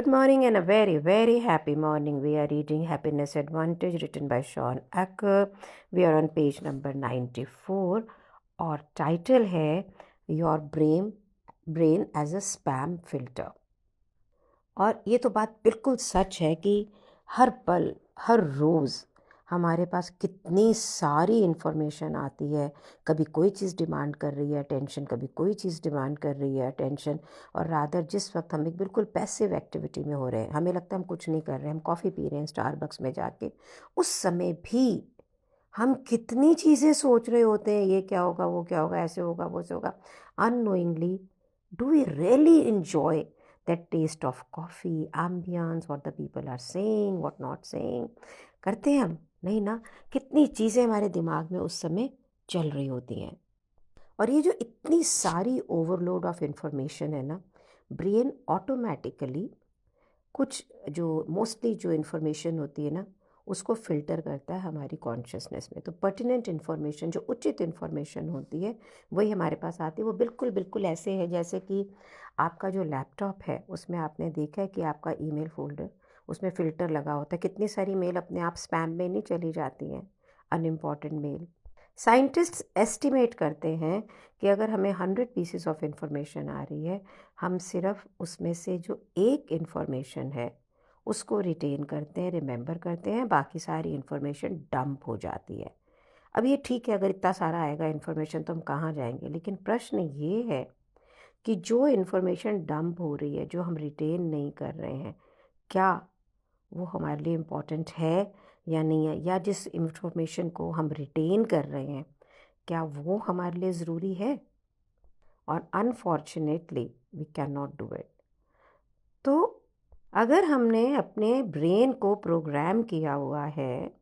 Good morning and a very, very happy morning. We are reading Happiness Advantage written by Sean Acker. We are on page number 94 और title है Your Brain as a Spam Filter. और ये तो बात बिल्कुल सच है कि हर पल, हर रोज़ हमारे पास कितनी सारी इन्फॉर्मेशन आती है. कभी कोई चीज़ डिमांड कर रही है अटेंशन, कभी कोई चीज़ डिमांड कर रही है अटेंशन. और रादर जिस वक्त हम एक बिल्कुल पैसिव एक्टिविटी में हो रहे हैं, हमें लगता है हम कुछ नहीं कर रहे हैं, हम कॉफ़ी पी रहे हैं स्टारबक्स में जाके, उस समय भी हम कितनी चीज़ें सोच रहे होते हैं. ये क्या होगा, वो क्या होगा, ऐसे होगा, वो से होगा. Unknowingly do we really enjoy that taste of coffee, ambience, what the people are saying, what not saying? करते हैं हम? नहीं ना. कितनी चीज़ें हमारे दिमाग में उस समय चल रही होती हैं. और ये जो इतनी सारी ओवरलोड ऑफ इंफॉर्मेशन है ना, ब्रेन ऑटोमेटिकली कुछ जो मोस्टली जो इन्फॉर्मेशन होती है ना, उसको फ़िल्टर करता है हमारी कॉन्शियसनेस में. तो पर्टिनेंट इन्फॉर्मेशन, जो उचित इन्फॉर्मेशन होती है, वही हमारे पास आती है. वो बिल्कुल बिल्कुल ऐसे है जैसे कि आपका जो लैपटॉप है, उसमें आपने देखा है कि आपका ईमेल फ़ोल्डर, उसमें फ़िल्टर लगा होता है. कितनी सारी मेल अपने आप स्पैम में नहीं चली जाती हैं, अनइम्पॉर्टेंट मेल. साइंटिस्ट्स एस्टिमेट करते हैं कि अगर हमें 100 पीसेस ऑफ इंफॉर्मेशन आ रही है, हम सिर्फ उसमें से जो एक इन्फॉर्मेशन है उसको रिटेन करते हैं, रिमेंबर करते हैं, बाकी सारी इन्फॉर्मेशन डंप हो जाती है. अब ये ठीक है, अगर इतना सारा आएगा इन्फॉर्मेशन तो हम कहाँ जाएंगे. लेकिन प्रश्न ये है कि जो इन्फॉर्मेशन डंप हो रही है, जो हम रिटेन नहीं कर रहे हैं, क्या वो हमारे लिए इम्पॉर्टेंट है या नहीं है. या जिस इन्फॉर्मेशन को हम रिटेन कर रहे हैं, क्या वो हमारे लिए ज़रूरी है. और unfortunately we can not do it. तो अगर हमने अपने ब्रेन को प्रोग्राम किया हुआ है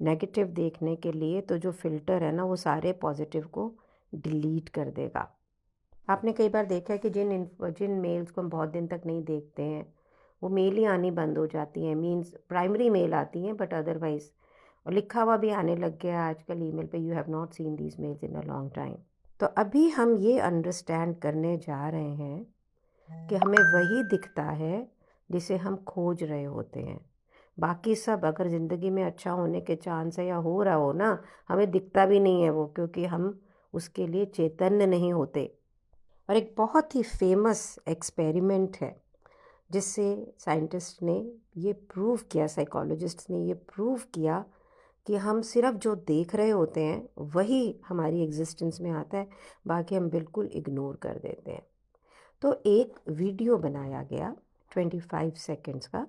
नेगेटिव देखने के लिए, तो जो फ़िल्टर है ना, वो सारे पॉजिटिव को डिलीट कर देगा. आपने कई बार देखा है कि जिन मेल्स को हम बहुत दिन तक नहीं देखते हैं, वो मेल ही आनी बंद हो जाती हैं. मीन्स प्राइमरी मेल आती हैं बट अदरवाइज़, और लिखा हुआ भी आने लग गया आजकल ईमेल पे, you have not seen these males in a long time. तो अभी हम ये अंडरस्टैंड करने जा रहे हैं कि हमें वही दिखता है जिसे हम खोज रहे होते हैं. बाकी सब, अगर ज़िंदगी में अच्छा होने के चांस है या हो रहा हो ना, हमें दिखता भी नहीं है वो, क्योंकि हम उसके लिए चैतन्य नहीं होते. और एक बहुत ही फेमस एक्सपेरिमेंट है जिससे साइंटिस्ट ने ये प्रूव किया, साइकोलॉजिस्ट ने ये प्रूव किया कि हम सिर्फ जो देख रहे होते हैं वही हमारी एग्जिस्टेंस में आता है, बाकी हम बिल्कुल इग्नोर कर देते हैं. तो एक वीडियो बनाया गया 25 सेकंड्स का,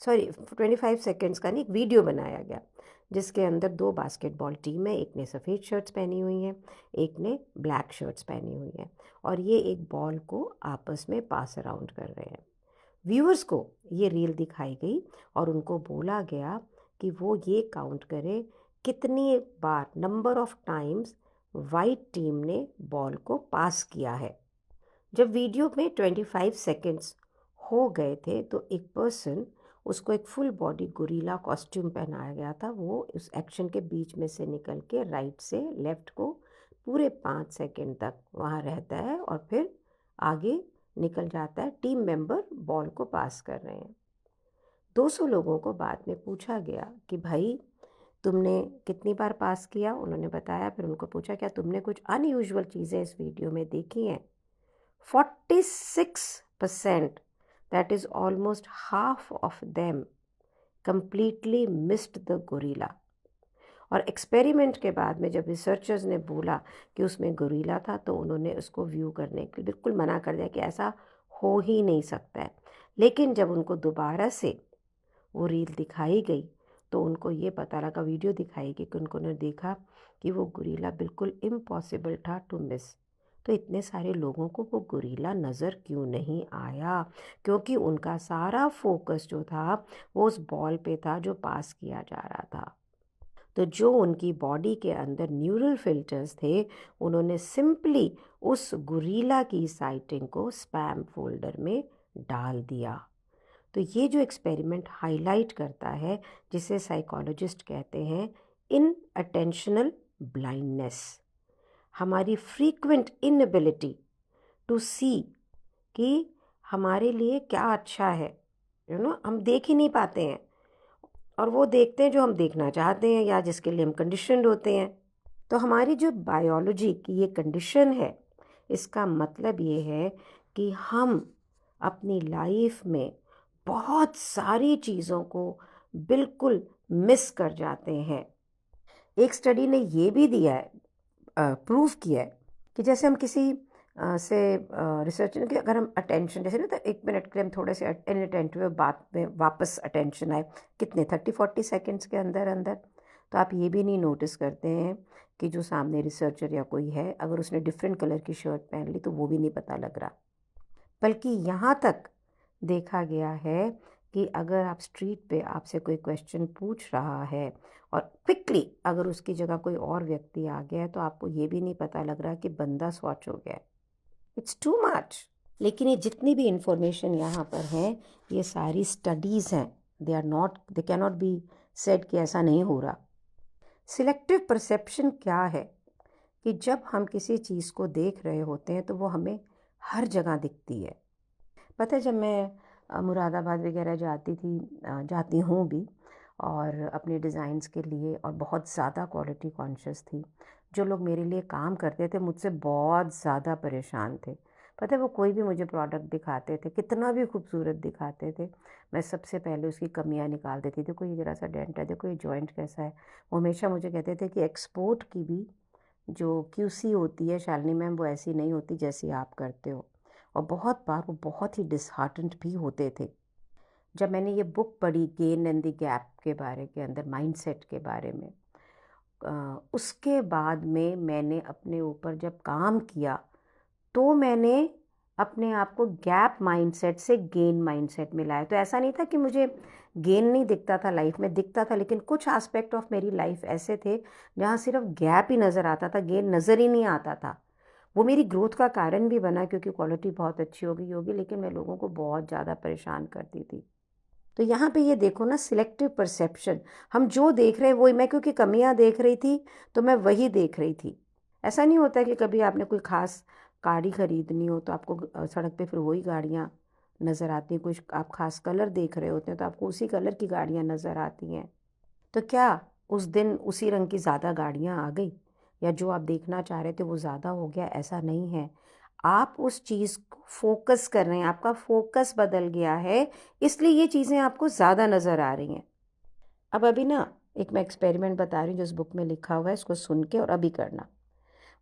25 सेकंड्स का नहीं, एक वीडियो बनाया गया जिसके अंदर 2 बास्केटबॉल टीम है. एक ने सफ़ेद शर्ट्स पहनी हुई हैं, एक ने ब्लैक शर्ट्स पहनी हुई हैं, और ये एक बॉल को आपस में पास अराउंड कर रहे हैं. व्यूअर्स को ये रील दिखाई गई और उनको बोला गया कि वो ये काउंट करें कितनी बार, number of times white team ने बॉल को पास किया है. जब वीडियो में 25 सेकंड्स हो गए थे तो एक पर्सन, उसको एक फुल बॉडी गोरिल्ला कॉस्ट्यूम पहनाया गया था. वो उस एक्शन के बीच में से निकल के राइट से लेफ़्ट को पूरे 5 सेकंड तक वहाँ रहता है और फिर आगे निकल जाता है. टीम मेंबर बॉल को पास कर रहे हैं. 200 लोगों को बाद में पूछा गया कि भाई तुमने कितनी बार पास किया. उन्होंने बताया. फिर उनको पूछा क्या तुमने कुछ अनयूजुअल चीज़ें इस वीडियो में देखी हैं. 46%, that is almost half of them, completely missed the gorilla. और एक्सपेरिमेंट के बाद में जब रिसर्चर्स ने बोला कि उसमें गोरिल्ला था, तो उन्होंने उसको व्यू करने के लिए बिल्कुल मना कर दिया कि ऐसा हो ही नहीं सकता है. लेकिन जब उनको दोबारा से वो रील दिखाई गई तो उनको ये पता लगा, वीडियो दिखाई गई, कि उन्होंने देखा कि वो गोरिल्ला बिल्कुल इम्पॉसिबल था टू मिस. तो इतने सारे लोगों को वो गोरिल्ला नज़र क्यों नहीं आया? क्योंकि उनका सारा फोकस जो था वो उस बॉल पे था जो पास किया जा रहा था. तो जो उनकी बॉडी के अंदर न्यूरल फिल्टर्स थे, उन्होंने सिंपली उस गोरिल्ला की साइटिंग को स्पैम फोल्डर में डाल दिया. तो ये जो एक्सपेरिमेंट हाईलाइट करता है, जिसे साइकोलॉजिस्ट कहते हैं इन अटेंशनल ब्लाइंडनेस, हमारी फ्रीक्वेंट इनएबिलिटी टू सी कि हमारे लिए क्या अच्छा है, हम देख ही नहीं पाते हैं, और वो देखते हैं जो हम देखना चाहते हैं या जिसके लिए हम कंडीशनड होते हैं। तो हमारी जो बायोलॉजी की ये कंडीशन है, इसका मतलब ये है कि हम अपनी लाइफ में बहुत सारी चीज़ों को बिल्कुल मिस कर जाते हैं। एक स्टडी ने ये भी दिया है, प्रूव किया है कि जैसे हम किसी से रिसर्च कि अगर हम अटेंशन, जैसे ना तो 1 मिनट के लिए हम थोड़े से इनअटेंटिव बात में वापस अटेंशन आए, कितने 30-40 सेकेंड्स के अंदर अंदर, तो आप ये भी नहीं नोटिस करते हैं कि जो सामने रिसर्चर या कोई है, अगर उसने डिफरेंट कलर की शर्ट पहन ली तो वो भी नहीं पता लग रहा। बल्कि यहाँ तक देखा गया है कि अगर आप स्ट्रीट पे आपसे कोई क्वेश्चन पूछ रहा है और क्विकली अगर उसकी जगह कोई और व्यक्ति आ गया है, तो आपको ये भी नहीं पता लग रहा कि बंदा स्वॉच हो गया है। It's too much. लेकिन ये जितनी भी इंफॉर्मेशन यहाँ पर है, ये सारी स्टडीज़ हैं, they can not be said कि ऐसा नहीं हो रहा। सिलेक्टिव परसेप्शन क्या है कि जब हम किसी चीज़ को देख रहे होते हैं तो वो हमें हर जगह दिखती है। पता है, जब मैं मुरादाबाद वगैरह जाती हूँ भी, और अपने डिज़ाइंस के लिए, और बहुत ज़्यादा क्वालिटी कॉन्शियस थी, जो लोग मेरे लिए काम करते थे मुझसे बहुत ज़्यादा परेशान थे। पता है, वो कोई भी मुझे प्रोडक्ट दिखाते थे, कितना भी खूबसूरत दिखाते थे, मैं सबसे पहले उसकी कमियां निकाल देती थी। कोई ज़रा सा डेंट है, देखो ये जॉइंट कैसा है। वो हमेशा मुझे कहते थे कि एक्सपोर्ट की भी जो क्यूसी होती है शालिनी मैम, वो ऐसी नहीं होती जैसी आप करते हो। और बहुत बार वो बहुत ही डिसहार्टेंड भी होते थे। जब मैंने ये बुक पढ़ी गेन एंड द गैप के बारे के अंदर, माइंडसेट के बारे में, उसके बाद में मैंने अपने ऊपर जब काम किया, तो मैंने अपने आप को गैप माइंडसेट से गेन माइंडसेट में लाया। तो ऐसा नहीं था कि मुझे गेन नहीं दिखता था, लाइफ में दिखता था, लेकिन कुछ एस्पेक्ट ऑफ मेरी लाइफ ऐसे थे जहाँ सिर्फ गैप ही नज़र आता था, गेन नज़र ही नहीं आता था। वो मेरी ग्रोथ का कारण भी बना, क्योंकि क्वालिटी बहुत अच्छी हो गई होगी, लेकिन मैं लोगों को बहुत ज़्यादा परेशान करती थी। तो यहाँ पे ये देखो ना, सिलेक्टिव परसेप्शन, हम जो देख रहे हैं वही, मैं क्योंकि कमियाँ देख रही थी तो मैं वही देख रही थी। ऐसा नहीं होता कि कभी आपने कोई ख़ास गाड़ी ख़रीदनी हो तो आपको सड़क पे फिर वही गाड़ियाँ नज़र आती हैं। कुछ आप ख़ास कलर देख रहे होते हैं तो आपको उसी कलर की गाड़ियाँ नज़र आती हैं। तो क्या उस दिन उसी रंग की ज़्यादा गाड़ियाँ आ गई, या जो आप देखना चाह रहे थे वो ज़्यादा हो गया? ऐसा नहीं है। आप उस चीज़ को फोकस कर रहे हैं, आपका फोकस बदल गया है, इसलिए ये चीज़ें आपको ज़्यादा नज़र आ रही हैं। अब अभी ना एक मैं एक्सपेरिमेंट बता रही हूँ जो इस बुक में लिखा हुआ है, इसको सुन के और अभी करना।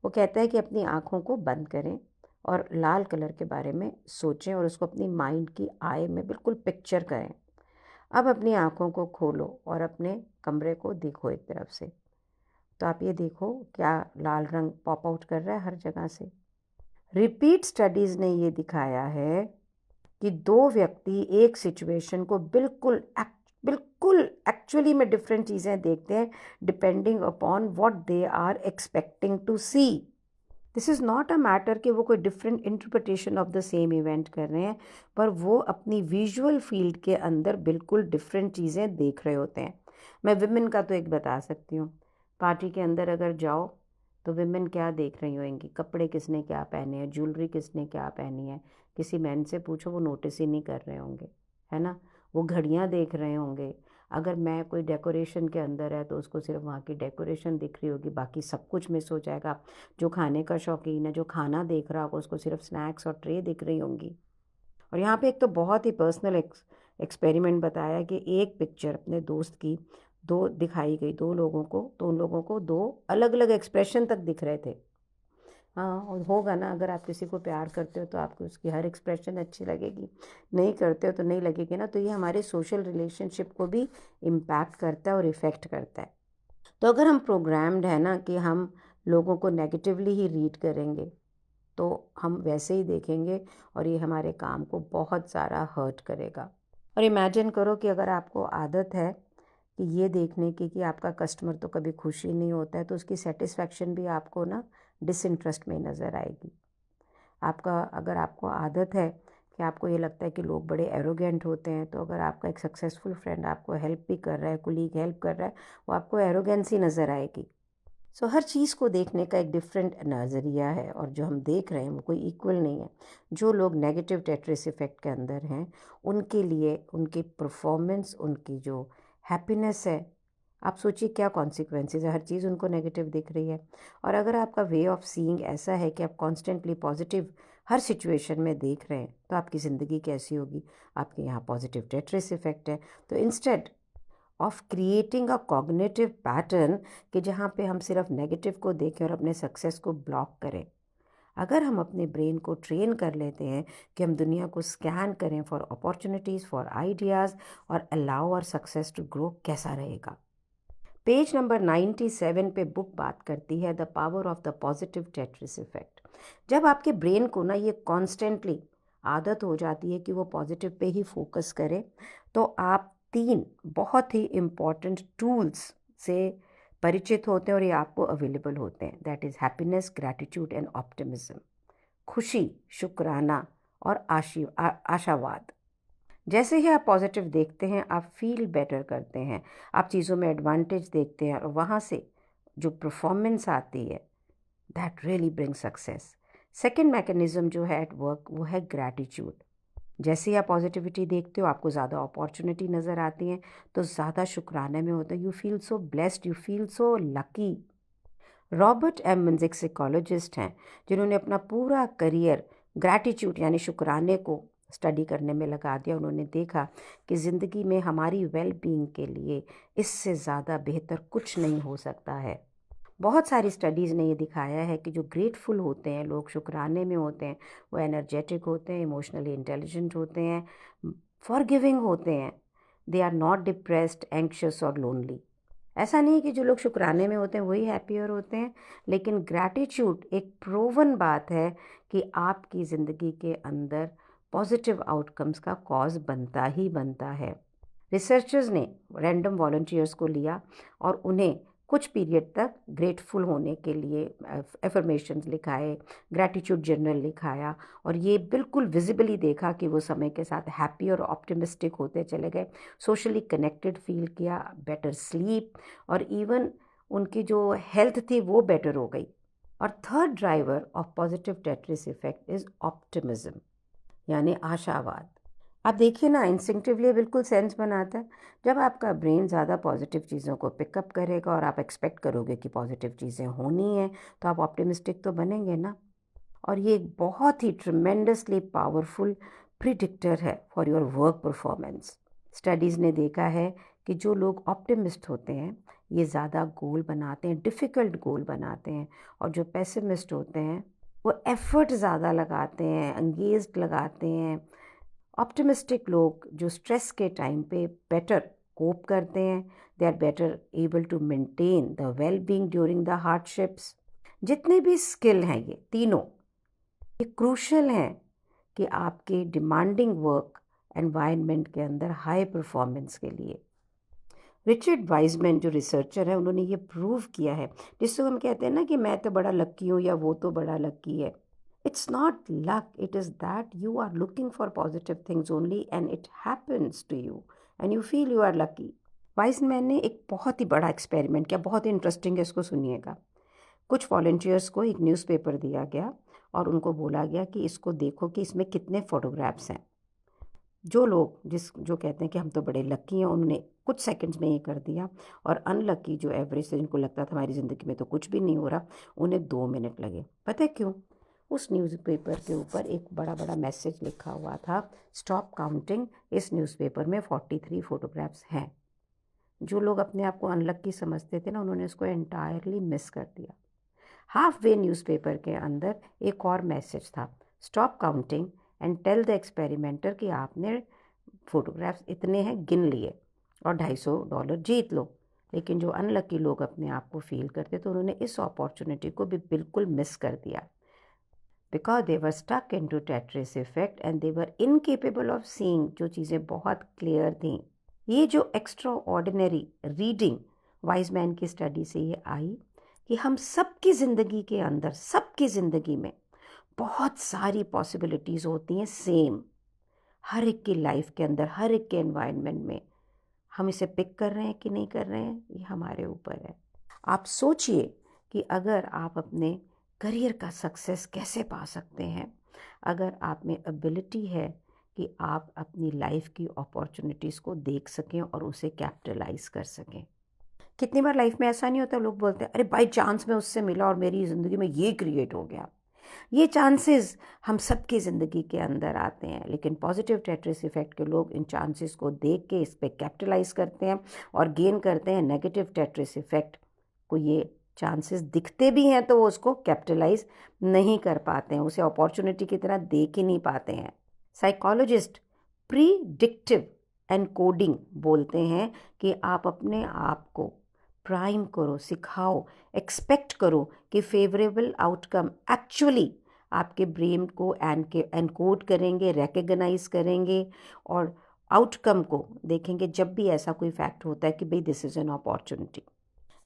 वो कहता है कि अपनी आँखों को बंद करें और लाल कलर के बारे में सोचें और उसको अपनी माइंड की आई में बिल्कुल पिक्चर करें। अब अपनी आँखों को खोलो और अपने कमरे को देखो एक तरफ से। तो आप ये देखो, क्या लाल रंग पॉप आउट कर रहा है हर जगह से? रिपीट स्टडीज़ ने ये दिखाया है कि दो व्यक्ति एक सिचुएशन को बिल्कुल एक्चुअली में डिफरेंट चीज़ें देखते हैं, depending upon what they are expecting to see. This is not a matter कि वो कोई different interpretation of the same event कर रहे हैं, पर वो अपनी विजुअल फील्ड के अंदर बिल्कुल डिफरेंट चीज़ें देख रहे होते हैं। मैं विमेन का तो एक बता सकती हूँ। पार्टी के अंदर अगर जाओ तो विमेन क्या देख रही होंगी, कपड़े किसने क्या पहने हैं, ज्वेलरी किसने क्या पहनी है, किसी मैन से पूछो वो नोटिस ही नहीं कर रहे होंगे, है ना। वो घड़ियाँ देख रहे होंगे। अगर मैं कोई डेकोरेशन के अंदर है तो उसको सिर्फ वहाँ की डेकोरेशन दिख रही होगी, बाकी सब कुछ मिस हो जाएगा। जो खाने का शौकीन है, जो खाना देख रहा होगा, उसको सिर्फ स्नैक्स और ट्रे दिख रही होंगी। और यहाँ पे एक तो बहुत ही पर्सनल एक्सपेरिमेंट बताया कि एक पिक्चर अपने दोस्त की दो दिखाई गई, दो लोगों को, तो उन लोगों को दो अलग अलग एक्सप्रेशन तक दिख रहे थे। हाँ, और होगा ना, अगर आप किसी को प्यार करते हो तो आपको उसकी हर एक्सप्रेशन अच्छी लगेगी, नहीं करते हो तो नहीं लगेगी ना। तो ये हमारे सोशल रिलेशनशिप को भी इम्पैक्ट करता है और इफ़ेक्ट करता है। तो अगर हम प्रोग्राम्ड है ना कि हम लोगों को नेगेटिवली ही रीड करेंगे, तो हम वैसे ही देखेंगे और ये हमारे काम को बहुत ज़्यादा हर्ट करेगा। और इमेजिन करो कि अगर आपको आदत है कि ये देखने की कि आपका कस्टमर तो कभी खुश ही नहीं होता है, तो उसकी सेटिस्फैक्शन भी आपको ना डिसइंटरेस्ट में नज़र आएगी। अगर आपको आदत है कि आपको ये लगता है कि लोग बड़े एरोगेंट होते हैं, तो अगर आपका एक सक्सेसफुल फ्रेंड आपको हेल्प भी कर रहा है, कुलीग हेल्प कर रहा है, वो आपको एरोगेंसी नज़र आएगी। सो हर चीज़ को देखने का एक डिफरेंट नज़रिया है और जो हम देख रहे हैं वो कोई इक्वल नहीं है। जो लोग नेगेटिव टेट्रिस इफ़ेक्ट के अंदर हैं उनके लिए उनकी परफॉर्मेंस, उनकी जो हैप्पीनेस है, आप सोचिए क्या कॉन्सिक्वेंसेस है, हर चीज़ उनको नेगेटिव दिख रही है। और अगर आपका वे ऑफ सीइंग ऐसा है कि आप कॉन्स्टेंटली पॉजिटिव हर सिचुएशन में देख रहे हैं तो आपकी ज़िंदगी कैसी होगी। आपके यहाँ पॉजिटिव टेट्रिस इफ़ेक्ट है, तो instead of creating a cognitive pattern कि जहाँ पे हम सिर्फ नेगेटिव को देखें और अपने सक्सेस को ब्लॉक करें, अगर हम अपने ब्रेन को ट्रेन कर लेते हैं कि हम दुनिया को स्कैन करें फॉर अपॉर्चुनिटीज़, फॉर आइडियाज़ और allow our success to grow, कैसा रहेगा। पेज नंबर 97 पे बुक बात करती है the power of the positive Tetris effect. जब आपके ब्रेन को ना ये कॉन्स्टेंटली आदत हो जाती है कि वो पॉजिटिव पे ही फोकस करे, तो आप 3 बहुत ही इम्पॉर्टेंट टूल्स से परिचित होते हैं और ये आपको अवेलेबल होते हैं। That is happiness, gratitude and optimism. खुशी, शुक्राना और आशावाद। जैसे ही आप पॉजिटिव देखते हैं आप फील बेटर करते हैं, आप चीज़ों में एडवांटेज देखते हैं और वहाँ से जो परफॉर्मेंस आती है that really bring success. Second mechanism जो है एट वर्क वो है ग्रैटिट्यूड। जैसे ही आप पॉजिटिविटी देखते हो आपको ज़्यादा अपॉर्चुनिटी नज़र आती हैं, तो ज़्यादा शुक्राने में होता है। You feel so blessed, you feel so lucky. Robert Emmons एक साइकोलॉजिस्ट हैं जिन्होंने अपना पूरा करियर ग्रैटिट्यूड यानी शुक्राने को स्टडी करने में लगा दिया। उन्होंने देखा कि ज़िंदगी में हमारी वेल बीइंग के लिए इससे ज़्यादा बेहतर कुछ नहीं हो सकता है। बहुत सारी स्टडीज़ ने ये दिखाया है कि जो ग्रेटफुल होते हैं लोग, शुक्राने में होते हैं, वो एनर्जेटिक होते हैं, इमोशनली इंटेलिजेंट होते हैं, फॉरगिविंग होते हैं, they are not depressed, anxious और लोनली। ऐसा नहीं है कि जो लोग शुक्राने में होते हैं वही हैप्पियर होते हैं, लेकिन ग्रैटिट्यूड एक प्रूवन बात है कि आपकी ज़िंदगी के अंदर पॉजिटिव आउटकम्स का कॉज बनता ही बनता है। रिसर्चर्स ने रैंडम वॉलंटियर्स को लिया और उन्हें कुछ पीरियड तक ग्रेटफुल होने के लिए एफर्मेशंस लिखाए, ग्रैटिट्यूड जर्नल लिखाया और ये बिल्कुल विजिबली देखा कि वो समय के साथ हैप्पी और ऑप्टिमिस्टिक होते चले गए, सोशली कनेक्टेड फील किया, बेटर स्लीप और इवन उनकी जो हेल्थ थी वो बेटर हो गई। और third driver of positive Tetris effect is optimism यानी आशावाद। आप देखिए ना, इंस्टिंक्टिवली बिल्कुल सेंस बनाता है। जब आपका ब्रेन ज़्यादा पॉजिटिव चीज़ों को पिकअप करेगा और आप एक्सपेक्ट करोगे कि पॉजिटिव चीज़ें होनी हैं, तो आप ऑप्टिमिस्टिक तो बनेंगे ना। और ये एक बहुत ही ट्रिमेंडसली पावरफुल प्रिडिक्टर है for your work performance. Studies ने देखा है कि जो लोग ऑप्टिमिस्ट होते हैं ये ज़्यादा गोल बनाते हैं, डिफ़िकल्ट गोल बनाते हैं, और जो पेसिमिस्ट होते हैं वो एफ़र्ट ज़्यादा लगाते हैं, एंगेज्ड लगाते हैं। ऑप्टिमिस्टिक लोग जो स्ट्रेस के टाइम पे बेटर कोप करते हैं, they are better able to maintain the well being during the hardships. जितने भी स्किल हैं ये तीनों, ये क्रूशल हैं कि आपके डिमांडिंग वर्क एनवायरनमेंट के अंदर हाई परफॉर्मेंस के लिए। रिचर्ड वाइजमैन जो रिसर्चर है उन्होंने ये प्रूव किया है, जिसको हम कहते हैं ना कि मैं तो बड़ा लक्की हूँ या वो तो बड़ा लक्की है। It's not luck, it is that you are looking for positive things only and it happens to you and you feel you are lucky. Wiseman ने एक बहुत ही बड़ा एक्सपेरिमेंट किया, बहुत ही इंटरेस्टिंग है, इसको सुनिएगा। कुछ वॉलंटियर्स को एक न्यूज़पेपर दिया गया और उनको बोला गया कि इसको देखो कि इसमें कितने फ़ोटोग्राफ्स हैं। जो लोग जो कहते हैं कि हम तो बड़े लकी हैं, उन्होंने कुछ सेकंड्स में ये कर दिया, और अनलकी जो एवरेज से जिनको लगता था हमारी ज़िंदगी में तो कुछ भी नहीं हो रहा, उन्हें 2 मिनट लगे। पता है क्यों? उस न्यूज़पेपर के ऊपर एक बड़ा बड़ा मैसेज लिखा हुआ था, स्टॉप काउंटिंग। इस न्यूज़पेपर में 43 फ़ोटोग्राफ्स हैं। जो लोग अपने आप को अनलकी समझते थे ना, उन्होंने उसको एंटायरली मिस कर दिया। हाफ वे न्यूज़पेपर के अंदर एक और मैसेज था, stop counting and tell the experimenter कि आपने फ़ोटोग्राफ्स इतने हैं, गिन लिए और $250 जीत लो। लेकिन जो अनलकी लोग अपने आप को फील करते तो उन्होंने इस अपॉर्चुनिटी को भी बिल्कुल मिस कर दिया, because they were stuck in to Tetris effect and they were incapable of seeing. जो चीज़ें बहुत क्लियर थी, ये जो एक्स्ट्रा ऑर्डिनरी रीडिंग वाइजमैन की स्टडी से ये आई कि हम सबकी ज़िंदगी के अंदर, सबकी ज़िंदगी में बहुत सारी पॉसिबिलिटीज़ होती हैं सेम, हर एक की लाइफ के अंदर, हर एक के एनवायरनमेंट में। हम इसे पिक कर रहे हैं कि नहीं कर रहे हैं, ये हमारे ऊपर है। आप सोचिए कि अगर आप अपने करियर का सक्सेस कैसे पा सकते हैं, अगर आप में एबिलिटी है कि आप अपनी लाइफ की अपॉर्चुनिटीज़ को देख सकें और उसे कैपिटलाइज कर सकें। कितनी बार लाइफ में ऐसा नहीं होता, लोग बोलते हैं अरे बाय चांस में उससे मिला और मेरी ज़िंदगी में ये क्रिएट हो गया। ये चांसेस हम सबकी ज़िंदगी के अंदर आते हैं, लेकिन पॉजिटिव टेट्रिस इफेक्ट के लोग इन चांसेस को देख के इस पे कैपिटलाइज करते हैं और गेन करते हैं। नेगेटिव टेट्रिस इफेक्ट को ये चांसेस दिखते भी हैं तो वो उसको कैपिटलाइज नहीं कर पाते हैं, उसे अपॉर्चुनिटी की तरह देख ही नहीं पाते हैं। साइकोलॉजिस्ट प्रीडिक्टिव एनकोडिंग बोलते हैं कि आप अपने आप को प्राइम करो, सिखाओ, एक्सपेक्ट करो कि फेवरेबल आउटकम एक्चुअली आपके ब्रेन को एनकोड करेंगे, रिकग्नाइज करेंगे और आउटकम को देखेंगे जब भी ऐसा कोई फैक्ट होता है कि भाई this is an opportunity.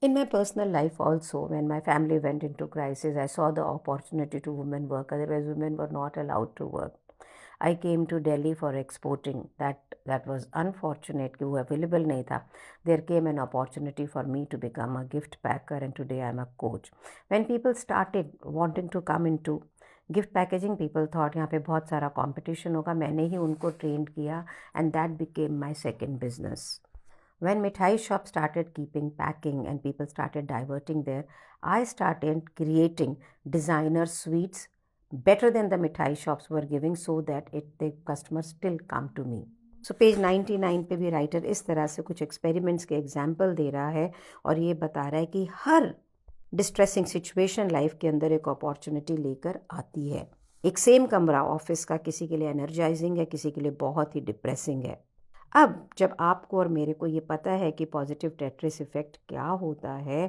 In my personal life also, when my family went into crisis, I saw the opportunity to women work. Otherwise, women were not allowed to work. I came to Delhi for exporting. That was unfortunate कि वो available नहीं था. There came an opportunity for me to become a gift packer, and today I'm a coach. When people started wanting to come into gift packaging, people thought यहाँ पे बहुत सारा competition होगा, मैंने ही उनको ट्रेन किया and that became my second business. When mithai shops started keeping packing and people started diverting there, I started creating designer sweets better than the mithai shops were giving, so that the customers still come to me. So page 99 पे भी writer इस तरह से कुछ experiments के example दे रहा है और ये बता रहा है कि हर डिस्ट्रेसिंग सिचुएशन लाइफ के अंदर एक अपॉर्चुनिटी लेकर आती है. एक सेम कमरा ऑफिस का किसी के लिए एनर्जाइजिंग है, किसी के लिए बहुत ही डिप्रेसिंग है. अब जब आपको और मेरे को ये पता है कि पॉजिटिव टेट्रिस इफ़ेक्ट क्या होता है,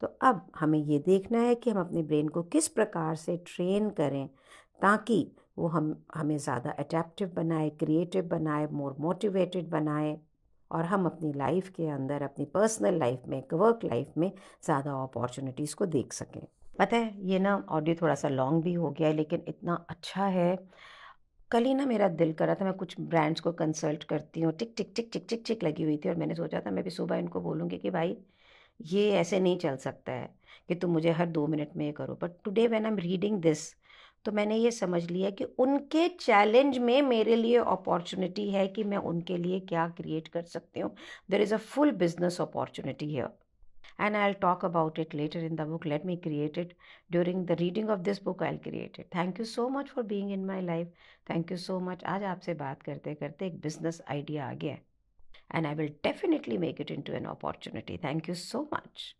तो अब हमें ये देखना है कि हम अपने ब्रेन को किस प्रकार से ट्रेन करें ताकि वो हमें ज़्यादा अडेप्टिव बनाए, क्रिएटिव बनाए, मोर मोटिवेटेड बनाए और हम अपनी लाइफ के अंदर, अपनी पर्सनल लाइफ में, वर्क लाइफ में ज़्यादा अपॉर्चुनिटीज़ को देख सकें. पता है ये ना ऑडियो थोड़ा सा लॉन्ग भी हो गया है, लेकिन इतना अच्छा है. कल ही ना मेरा दिल करा था, मैं कुछ ब्रांड्स को कंसल्ट करती हूँ, टिक टिक टिक टिक टिक टिक लगी हुई थी और मैंने सोचा था मैं भी सुबह इनको बोलूँगी कि भाई ये ऐसे नहीं चल सकता है कि तुम मुझे हर 2 मिनट में ये करो. But today when I am reading this, तो मैंने ये समझ लिया कि उनके चैलेंज में मेरे लिए अपॉर्चुनिटी है कि मैं उनके लिए क्या क्रिएट कर सकती हूँ. There is a full business opportunity here. And I'll talk about it later in the book. Let me create it. During the reading of this book, I'll create it. Thank you so much for being in my life. Thank you so much. आज आपसे बात करते करते एक business idea आ गया and I will definitely make it into an opportunity. Thank you so much.